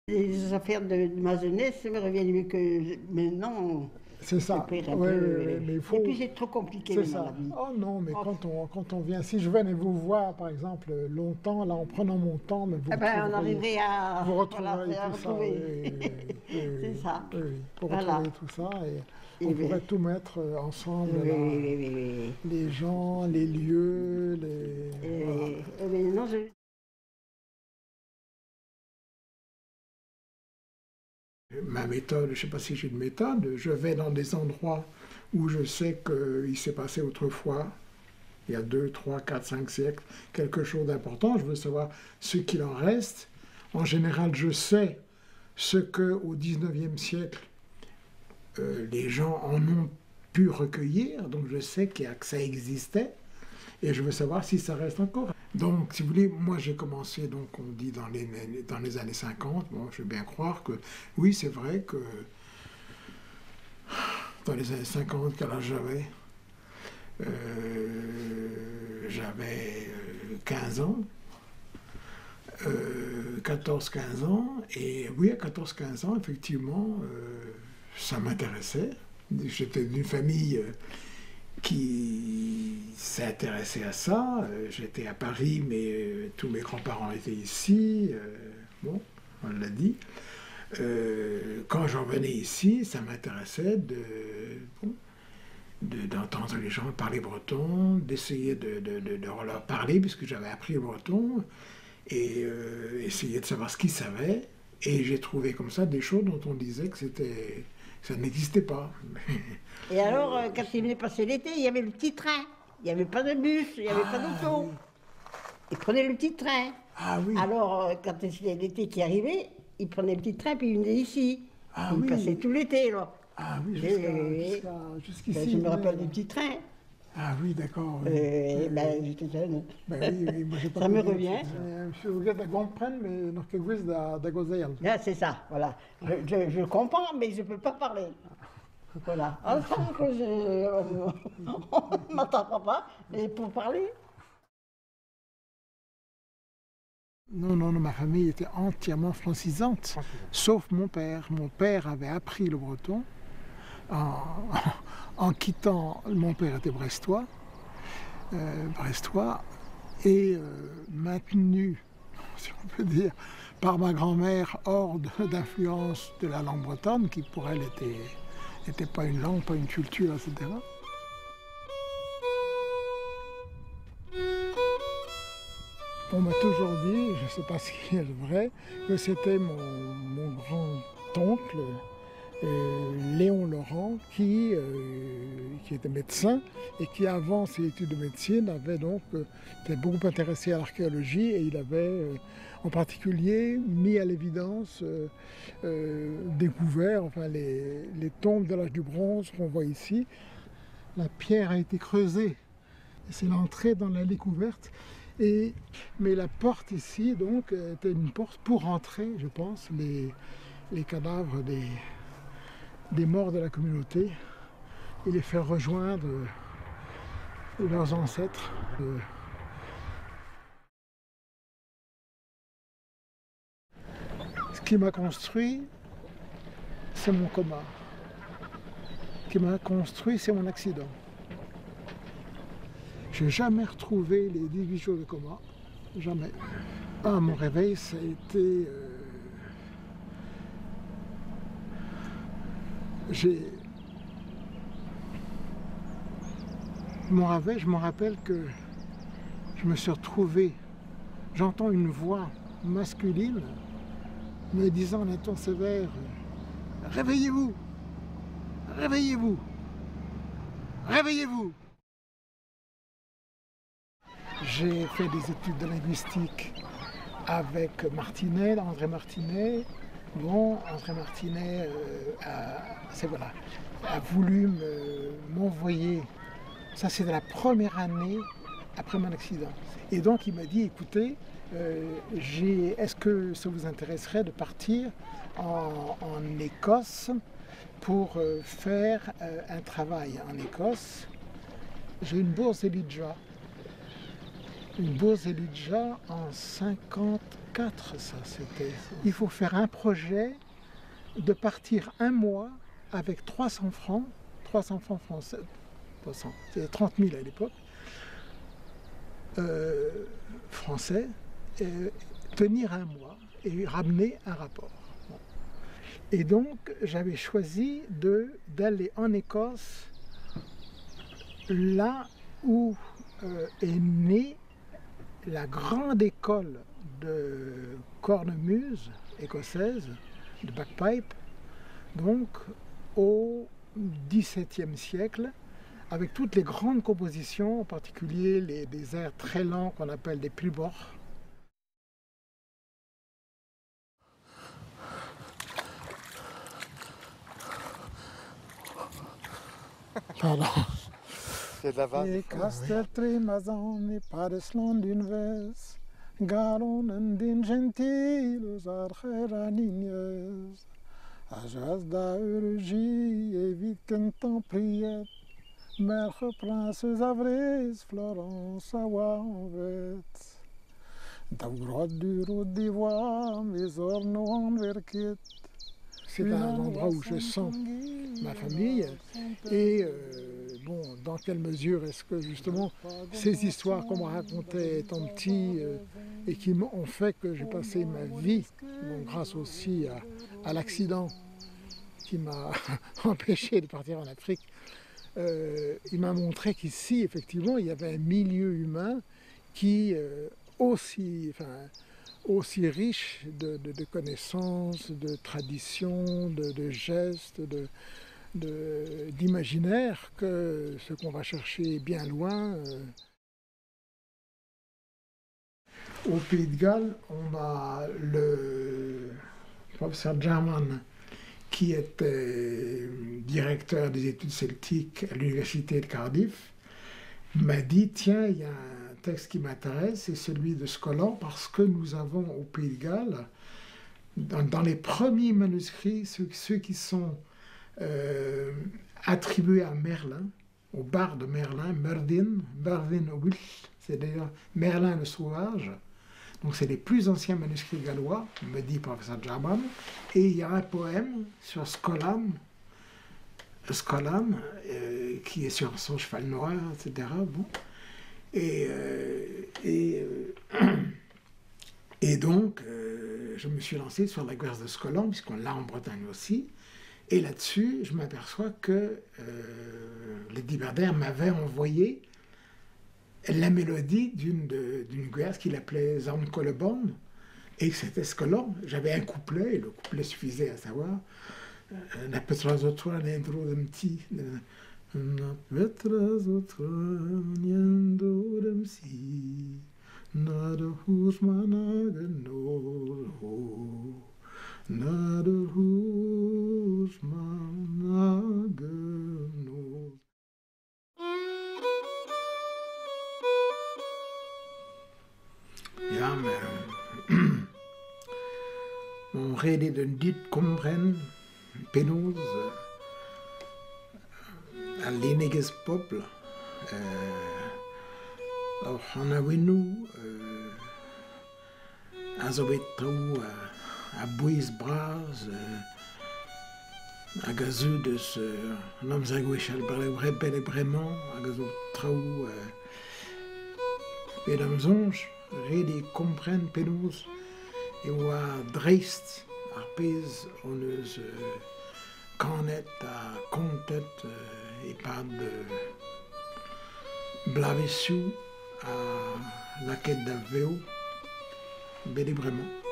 Les affaires de ma jeunesse me reviennent mieux que maintenant. C'est ça. Je perds un Ouais, peu. ouais, ouais, mais il faut. Et puis c'est trop compliqué C'est maintenant ça. la vie. Oh non, mais Oh. quand on vient, si je venais vous voir, par exemple, longtemps, là, en prenant mon temps, mais vous Eh ben, on retrouveriez, arriverait à, vous voilà, retrouveriez à tout ça. retrouver. Oui, oui, oui, C'est oui, ça. oui, oui. Vous Voilà. retrouveriez tout ça et Et on bien, pourrait tout mettre ensemble, oui, là. oui, oui, oui. Les gens, les lieux, les... Voilà. Mais non, Ma méthode, je ne sais pas si j'ai une méthode, je vais dans des endroits où je sais qu'il s'est passé autrefois, il y a 2, 3, 4, 5 siècles, quelque chose d'important, je veux savoir ce qu'il en reste. En général, je sais ce qu'au XIXe siècle, les gens en ont pu recueillir, donc je sais que ça existait, et je veux savoir si ça reste encore. Donc, si vous voulez, moi j'ai commencé, donc on dit dans les années 50, bon, je veux bien croire que, oui, c'est vrai que dans les années 50, quel âge j'avais J'avais 15 ans, 14-15 ans, et oui, à 14-15 ans, effectivement, ça m'intéressait. J'étais d'une famille qui s'est intéressée à ça. J'étais à Paris, mais tous mes grands-parents étaient ici. Bon, on l'a dit. Quand j'en venais ici, ça m'intéressait d'entendre les gens parler breton, d'essayer de leur parler, puisque j'avais appris le breton, et essayer de savoir ce qu'ils savaient. Et j'ai trouvé comme ça des choses dont on disait que ça n'existait pas. Et alors, quand il venait passer l'été, il y avait le petit train. Il n'y avait pas de bus, il n'y avait pas d'auto. Oui. Il prenait le petit train. Ah oui. Alors, quand c'était l'été qui arrivait, il prenait le petit train puis il venait ici. Ah il oui. passait tout l'été, là. Ah oui, jusqu'ici. Ben, je me rappelle des petits trains. Ah oui, d'accord. Oui. Ben, j'étais jeune. Ben oui, moi j'ai pas Ça me connu. revient. Je regarde la comprendre, mais noch gewusst da Gozel. Ah, c'est ça, voilà. Je comprends, mais je ne peux pas parler. Voilà. Enfin, on ne m'entendra pas, et pour parler. Non, non, non, ma famille était entièrement francisante, sauf mon père. Mon père avait appris le breton en quittant. Mon père était brestois, et maintenu, si on peut dire, par ma grand-mère hors d'influence de la langue bretonne, qui pour elle n'était pas une langue, pas une culture, etc. On m'a toujours dit, je ne sais pas si c'est vrai, que c'était mon grand-oncle, Léon Laurent, qui était médecin et qui, avant ses études de médecine, était beaucoup intéressé à l'archéologie, et il avait en particulier mis à l'évidence, découvert, enfin, les tombes de l'âge du bronze qu'on voit ici. La pierre a été creusée, c'est l'entrée dans la découverte. Mais la porte ici, donc, était une porte pour entrer, je pense, les cadavres des morts de la communauté et les faire rejoindre leurs ancêtres. Ce qui m'a construit, c'est mon coma. Ce qui m'a construit, c'est mon accident. Je n'ai jamais retrouvé les 18 jours de coma, jamais. Mon réveil, ça a été... Mon réveil, je me rappelle que je me suis retrouvé, j'entends une voix masculine me disant en un ton sévère, « Réveillez-vous! Réveillez-vous! Réveillez-vous !» J'ai fait des études de linguistique avec Martinet, André Martinet. Bon, André Martinet a voulu m'envoyer, ça c'est la première année après mon accident. Et donc il m'a dit, écoutez, est-ce que ça vous intéresserait de partir en Écosse pour faire un travail en Écosse? J'ai une bourse Elijah. une Bose Elijah en 54, ça c'était. Il faut faire un projet de partir un mois avec 300 francs français, 300, c'était 30 000 à l'époque, français, tenir un mois et ramener un rapport. Bon. Et donc j'avais choisi d'aller en Écosse, là où est née la grande école de cornemuse écossaise, de bagpipe, donc au XVIIe siècle, avec toutes les grandes compositions, en particulier des airs très lents qu'on appelle des pribors. Pardon. C'est de la vase. E casteltrimazon e paresland unves, garonen din gentiles archeraninhes, ajas da urgie e vitkentan priet, merge prinses avres, Florence awanvet. Da grot du route d'ivoire, mes orno anverkit. C'est un endroit où je sens ma famille et bon, dans quelle mesure est-ce que justement ces histoires qu'on m'a racontées étant petit et qui ont fait que j'ai passé ma vie, bon, grâce aussi à l'accident qui m'a empêché de partir en Afrique, il m'a montré qu'ici effectivement il y avait un milieu humain qui aussi riche de connaissances, de traditions, de gestes, d'imaginaire que ce qu'on va chercher bien loin. Au Pays de Galles, on a le professeur Jarman qui était directeur des études celtiques à l'université de Cardiff, m'a dit, tiens, il y a un texte qui m'intéresse, c'est celui de Scollan, parce que nous avons au Pays de Galles, dans les premiers manuscrits, ceux qui sont attribués à Merlin, au bar de Merlin, Merlin Wilch, c'est d'ailleurs Merlin le Sauvage. Donc c'est les plus anciens manuscrits gallois, me dit professeur Jarman, et il y a un poème sur Scollan, qui est sur son cheval noir, etc. Bon. Et donc, je me suis lancé sur la guerre de Scollan, puisqu'on l'a en Bretagne aussi. Et là-dessus, je m'aperçois que Lady Berdère m'avait envoyé la mélodie d'une guerre qu'il appelait Zaun Colebond, et que c'était Scollan. J'avais un couplet, et le couplet suffisait à savoir Na petra zotra nendro dem ti, na petra zotra nendro dem si, na de husmana genor, na de husmana genor. Ja, men mon rede den dit compren penaos a l'eniges peuple ar c'hanavenoù a zo bet traoù a bouez braz hag a zeu deus an amzer gwechal bel bremañ hag a zo traoù bet am zonj rede compren penaos e oa dreist ar pezh on eus kanet a kontet e-pad blavesioù a laket da veo bet bremañ.